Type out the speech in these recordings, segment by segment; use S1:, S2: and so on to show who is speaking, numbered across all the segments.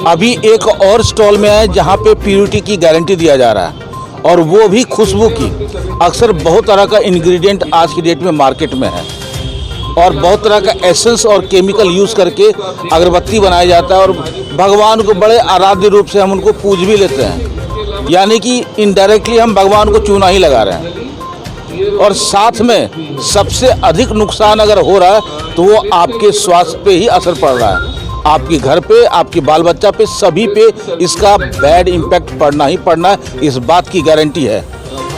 S1: अभी एक और स्टॉल में है जहाँ पे प्योरिटी की गारंटी दिया जा रहा है और वो भी खुशबू की। अक्सर बहुत तरह का इंग्रेडिएंट आज की डेट में मार्केट में है और बहुत तरह का एसेंस और केमिकल यूज़ करके अगरबत्ती बनाया जाता है और भगवान को बड़े आराध्य रूप से हम उनको पूज भी लेते हैं, यानी कि इनडायरेक्टली हम भगवान को चूना ही लगा रहे हैं। और साथ में सबसे अधिक नुकसान अगर हो रहा है तो वो आपके स्वास्थ्य पे ही असर पड़ रहा है, आपके घर पे, आपके बाल बच्चा पे, सभी पे इसका बैड इम्पैक्ट पड़ना ही पड़ना है, इस बात की गारंटी है।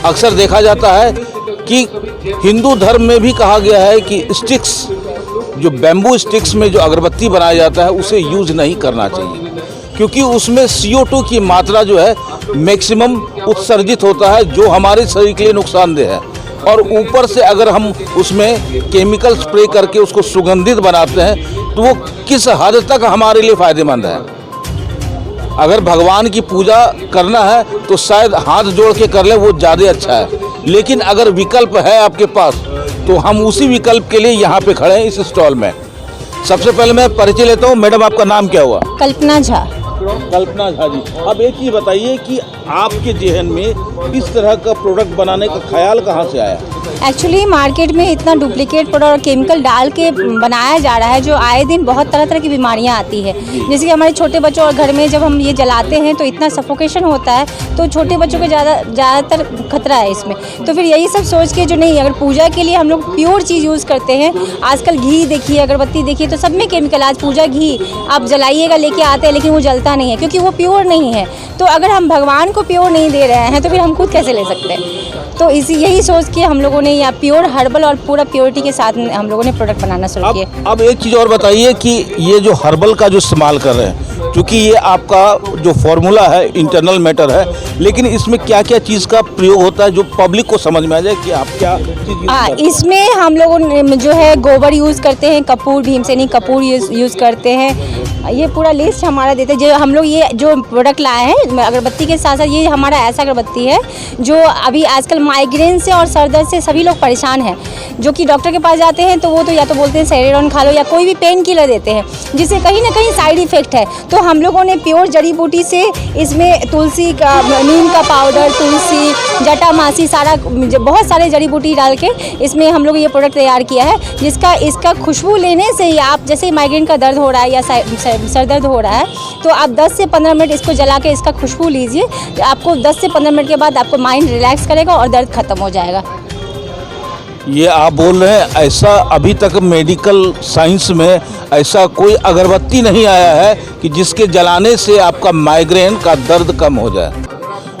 S1: अक्सर देखा जाता है कि हिंदू धर्म में भी कहा गया है कि स्टिक्स, जो बैम्बू स्टिक्स में जो अगरबत्ती बनाया जाता है उसे यूज़ नहीं करना चाहिए, क्योंकि उसमें CO2 की मात्रा जो है मैक्सिमम उत्सर्जित होता है, जो हमारे शरीर के लिए नुकसानदेह है। और ऊपर से अगर हम उसमें केमिकल स्प्रे करके उसको सुगंधित बनाते हैं तो वो किस हद तक हमारे लिए फ़ायदेमंद है। अगर भगवान की पूजा करना है तो शायद हाथ जोड़ के कर ले, वो ज़्यादा अच्छा है। लेकिन अगर विकल्प है आपके पास तो हम उसी विकल्प के लिए यहाँ पे खड़े हैं इस स्टॉल में। सबसे पहले मैं परिचय लेता हूँ। मैडम, आपका नाम क्या हुआ?
S2: कल्पना झा।
S1: कल्पना झा जी, अब एक चीज़ बताइए कि आपके जहन में इस तरह का प्रोडक्ट बनाने का ख्याल कहाँ से आया?
S2: एक्चुअली मार्केट में इतना डुप्लीकेट प्रोडक्ट और केमिकल डाल के बनाया जा रहा है जो आए दिन बहुत तरह तरह की बीमारियां आती है। जैसे कि हमारे छोटे बच्चों और घर में जब हम ये जलाते हैं तो इतना सफोकेशन होता है, तो छोटे बच्चों को ज़्यादातर खतरा है इसमें। तो फिर यही सब सोच के जो नहीं, अगर पूजा के लिए हम लोग प्योर चीज़ यूज़ करते हैं। आजकल घी देखिए, अगरबत्ती देखिए, तो सब में केमिकल। आज पूजा घी आप जलाइएगा लेके आते हैं लेकिन वो जलता नहीं है क्योंकि वो प्योर नहीं है। तो अगर हम भगवान को प्योर नहीं दे रहे हैं तो फिर हम खुद कैसे ले सकते हैं? तो यही सोच के हम लोगों ने या प्योर हर्बल और पूरा प्योरिटी के साथ हम लोगों ने प्रोडक्ट बनाना शुरू किया।
S1: अब एक चीज़ और बताइए कि ये जो हर्बल का जो इस्तेमाल कर रहे हैं, क्योंकि ये आपका जो फॉर्मूला है इंटरनल मैटर है, लेकिन इसमें क्या क्या चीज़ का प्रयोग होता है जो पब्लिक को समझ में आ जाए कि आप क्या चीज़?
S2: इसमें हम लोग जो है गोबर यूज़ करते हैं, कपूर, भीमसेनी कपूर यूज़ करते हैं। ये पूरा लिस्ट हमारा देते हैं। जो हम लोग ये जो प्रोडक्ट लाए हैं अगरबत्ती के साथ साथ, ये हमारा ऐसा अगरबत्ती है जो अभी आजकल माइग्रेन से और सर दर्द से सभी लोग परेशान हैं, जो कि डॉक्टर के पास जाते हैं तो वो तो या तो बोलते हैं सेरेडॉन खा लो या कोई भी पेन किलर देते हैं, जिससे कहीं ना कहीं साइड इफ़ेक्ट है। तो हम लोगों ने प्योर जड़ी बूटी से इसमें तुलसी का, नीम का पाउडर, तुलसी, जटामासी, सारा बहुत सारे जड़ी बूटी डाल के इसमें हम लोग ये प्रोडक्ट तैयार किया है, इसका खुशबू लेने से ही आप, जैसे माइग्रेन का दर्द हो रहा है या सर दर्द हो रहा है, तो आप 10 से 15 मिनट इसको जला के इसका खुशबू लीजिए। आपको 10 से 15 मिनट के बाद आपको माइंड रिलैक्स करेगा और दर्द खत्म हो जाएगा।
S1: ये आप बोल रहे हैं, ऐसा अभी तक मेडिकल साइंस में ऐसा कोई अगरबत्ती नहीं आया है कि जिसके जलाने से आपका माइग्रेन का दर्द कम हो जाए।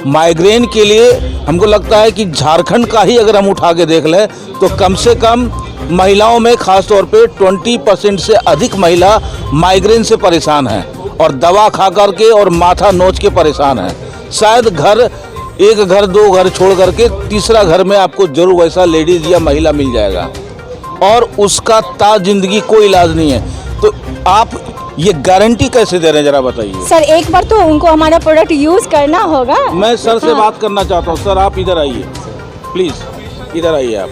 S1: माइग्रेन के लिए हमको लगता है कि झारखंड का ही अगर हम उठा के देख लें तो कम से कम महिलाओं में ख़ास तौर पे 20% से अधिक महिला माइग्रेन से परेशान हैं और दवा खा करके और माथा नोच के परेशान हैं। शायद एक घर दो घर छोड़ करके तीसरा घर में आपको जरूर वैसा लेडीज़ या महिला मिल जाएगा और उसका जिंदगी कोई इलाज नहीं है। तो आप ये गारंटी कैसे दे रहे हैं, जरा बताइए।
S2: सर एक बार तो उनको हमारा प्रोडक्ट यूज़ करना होगा।
S1: मैं सर से बात करना चाहता हूँ। सर आप इधर आइए प्लीज़, इधर आइए। आप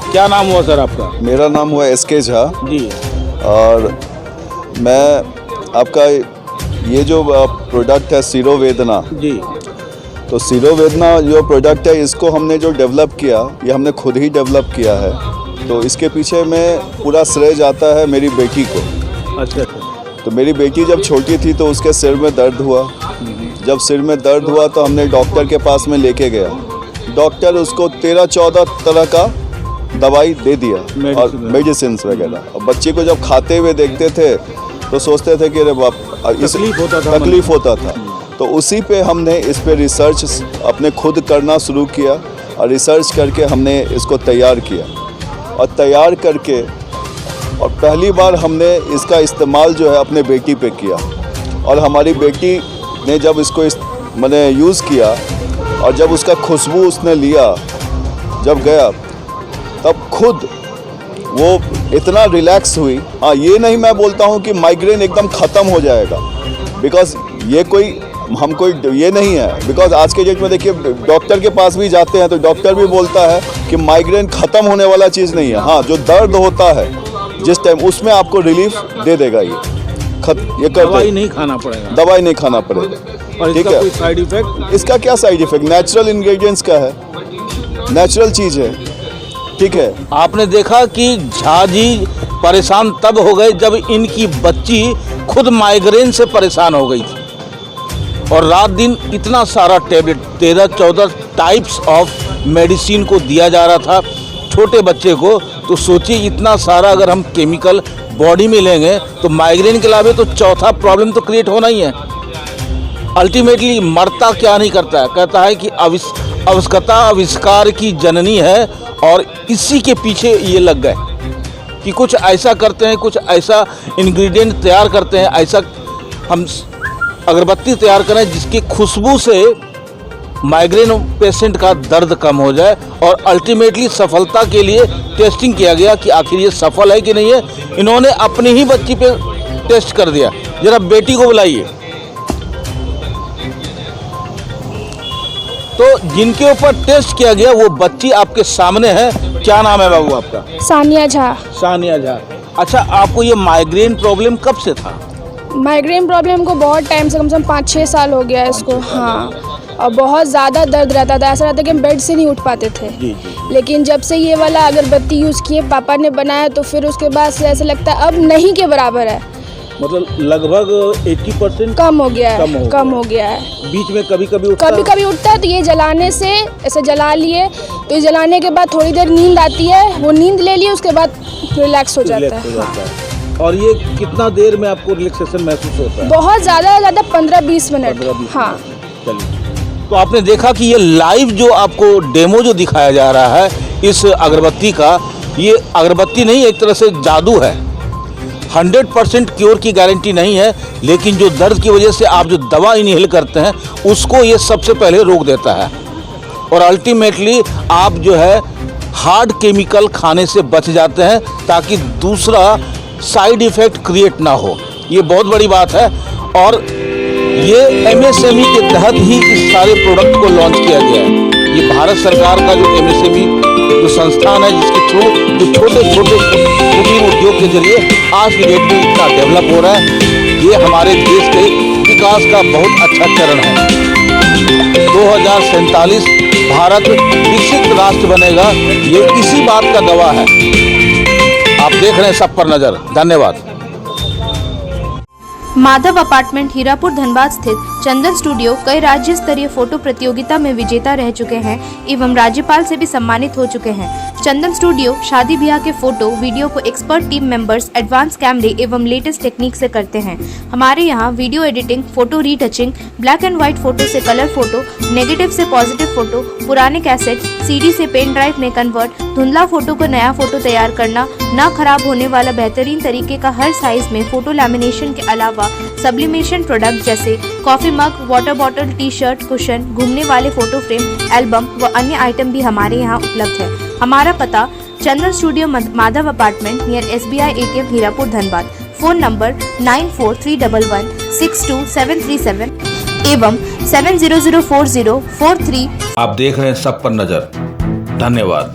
S1: क्या नाम हुआ सर आपका?
S3: मेरा नाम हुआ SK झा
S1: जी।
S3: और मैं आपका ये जो प्रोडक्ट है सिरोवेदना
S1: जी,
S3: तो सिरोवेदना जो प्रोडक्ट है इसको हमने जो डेवलप किया, ये हमने खुद ही डेवलप किया है। तो इसके पीछे में पूरा श्रेय जाता है मेरी बेटी को।
S1: अच्छा।
S3: तो मेरी बेटी जब छोटी थी तो उसके सिर में दर्द हुआ। जब सिर में दर्द हुआ तो हमने डॉक्टर के पास में लेके गया। डॉक्टर उसको 13-14 तरह का दवाई दे दिया और मेडिसिन वगैरह। और बच्चे को जब खाते हुए देखते थे तो सोचते थे कि अरे बाप, तकलीफ होता था। तो उसी पे हमने इस पे रिसर्च अपने खुद करना शुरू किया और रिसर्च करके हमने इसको तैयार किया और तैयार करके और पहली बार हमने इसका इस्तेमाल जो है अपने बेटी पे किया। और हमारी बेटी ने जब इसको मैंने यूज़ किया और जब उसका खुशबू उसने लिया, जब गया, तब खुद वो इतना रिलैक्स हुई। हाँ, ये नहीं मैं बोलता हूँ कि माइग्रेन एकदम ख़त्म हो जाएगा, बिकॉज़ ये ये नहीं है। बिकॉज़ आज के डेट में देखिए डॉक्टर के पास भी जाते हैं तो डॉक्टर भी बोलता है कि माइग्रेन ख़त्म होने वाला चीज़ नहीं है। हाँ, जो दर्द होता है जिस टाइम, उसमें आपको रिलीफ दे देगा ये। ये कर
S1: दवाई
S3: दे,
S1: नहीं खाना पड़ेगा
S3: दवाई नहीं खाना पड़ेगा।
S1: और
S3: ठीक
S1: इसका
S3: है,
S1: कोई साइड इफेक्ट?
S3: इसका क्या साइड इफेक्ट, नेचुरल इंग्रेडिएंट्स का है, नेचुरल चीज़ है। ठीक है,
S1: आपने देखा कि झा जी परेशान तब हो गए जब इनकी बच्ची खुद माइग्रेन से परेशान हो गई थी और रात दिन इतना सारा टैबलेट 13-14 टाइप्स ऑफ मेडिसिन को दिया जा रहा था छोटे बच्चे को। तो सोचिए इतना सारा अगर हम केमिकल बॉडी में लेंगे तो माइग्रेन के अलावा तो चौथा प्रॉब्लम तो क्रिएट होना ही है। अल्टीमेटली मरता क्या नहीं करता है, कहता है कि आविष्कता आविष्कार की जननी है और इसी के पीछे ये लग गए कि कुछ ऐसा करते हैं, कुछ ऐसा इंग्रेडिएंट तैयार करते हैं, ऐसा हम अगरबत्ती तैयार करें जिसकी खुशबू से माइग्रेन पेशेंट का दर्द कम हो जाए। और अल्टीमेटली सफलता के लिए टेस्टिंग किया गया कि आखिर ये सफल है कि नहीं है। इन्होंने अपनी ही बच्ची पे टेस्ट कर दिया। जरा बेटी को बुलाइए। तो जिनके ऊपर टेस्ट किया गया वो बच्ची आपके सामने है। क्या नाम है बाबू आपका?
S4: सानिया झा।
S1: सानिया झा। अच्छा, आपको ये माइग्रेन प्रॉब्लम कब से था?
S4: माइग्रेन प्रॉब्लम को बहुत टाइम से, कम से कम 5-6 साल हो गया है इसको। हाँ, और बहुत ज़्यादा दर्द रहता था, ऐसा रहता कि हम बेड से नहीं उठ पाते थे।
S1: जी जी।
S4: लेकिन जब से ये वाला अगरबत्ती यूज़ किए, पापा ने बनाया, तो फिर उसके बाद से ऐसा लगता है अब नहीं के बराबर है,
S1: मतलब लगभग 80%
S4: कम हो गया
S1: कम हो
S4: है,
S1: गया।
S4: कम हो गया है।
S1: बीच में कभी कभी उठता
S4: कभी कभी उठता है तो ये जलाने से, ऐसे जला लिए तो ये जलाने के बाद थोड़ी देर नींद आती है, वो नींद ले लिए, उसके बाद रिलैक्स हो जाता
S1: रिलैक्स हो
S4: है।
S1: जाता है। और ये कितना देर में आपको रिलैक्सेशन महसूस होता है?
S4: बहुत ज़्यादा 15-20 मिनट।
S1: 15-20
S4: हाँ।
S1: मिनट। चलिए, तो आपने देखा कि ये लाइव जो आपको डेमो जो दिखाया जा रहा है इस अगरबत्ती का, ये अगरबत्ती नहीं, एक तरह से जादू है। 100% क्योर की गारंटी नहीं है, लेकिन जो दर्द की वजह से आप जो दवा इनहेल करते हैं उसको ये सबसे पहले रोक देता है। और अल्टीमेटली आप जो है हार्ड केमिकल खाने से बच जाते हैं ताकि दूसरा साइड इफ़ेक्ट क्रिएट ना हो। ये बहुत बड़ी बात है। और ये MSME के तहत ही इस सारे प्रोडक्ट को लॉन्च किया गया है। ये भारत सरकार का जो MSME जो संस्थान है जिसके थ्रू जो छोटे छोटे कुटीर उद्योग के जरिए आज की डेट में इतना डेवलप हो रहा है, ये हमारे देश के विकास का बहुत अच्छा चरण है। 2047 भारत विकसित राष्ट्र बनेगा, ये इसी बात का गवाह है। आप देख रहे हैं सब पर नजर। धन्यवाद।
S5: माधव अपार्टमेंट हीरापुर धनबाद स्थित चंदन स्टूडियो कई राज्य स्तरीय फोटो प्रतियोगिता में विजेता रह चुके हैं एवं राज्यपाल से भी सम्मानित हो चुके हैं। चंदन स्टूडियो शादी ब्याह के फोटो वीडियो को एक्सपर्ट टीम मेंबर्स एडवांस कैमरे एवं लेटेस्ट टेक्निक से करते हैं। हमारे यहाँ video editing, photo retouching, black and white photo से कलर फोटो, नेगेटिव से पॉजिटिव फोटो, पुराने कैसेट CD से पेन ड्राइव में कन्वर्ट, धुंधला फोटो को नया फोटो तैयार करना, ना खराब होने वाला बेहतरीन तरीके का हर साइज में फोटो लैमिनेशन के अलावा सब्लिमेशन प्रोडक्ट जैसे coffee mug, water bottle, T-shirt, cushion, घूमने वाले फोटो फ्रेम, एल्बम व अन्य आइटम भी हमारे यहाँ उपलब्ध है। हमारा पता Chandan studio Madhav apartment near SBI ATM Hirapur Dhanbad. Phone number 9431162737 एवं 7004043।
S1: आप देख रहे हैं सब पर नजर। धन्यवाद।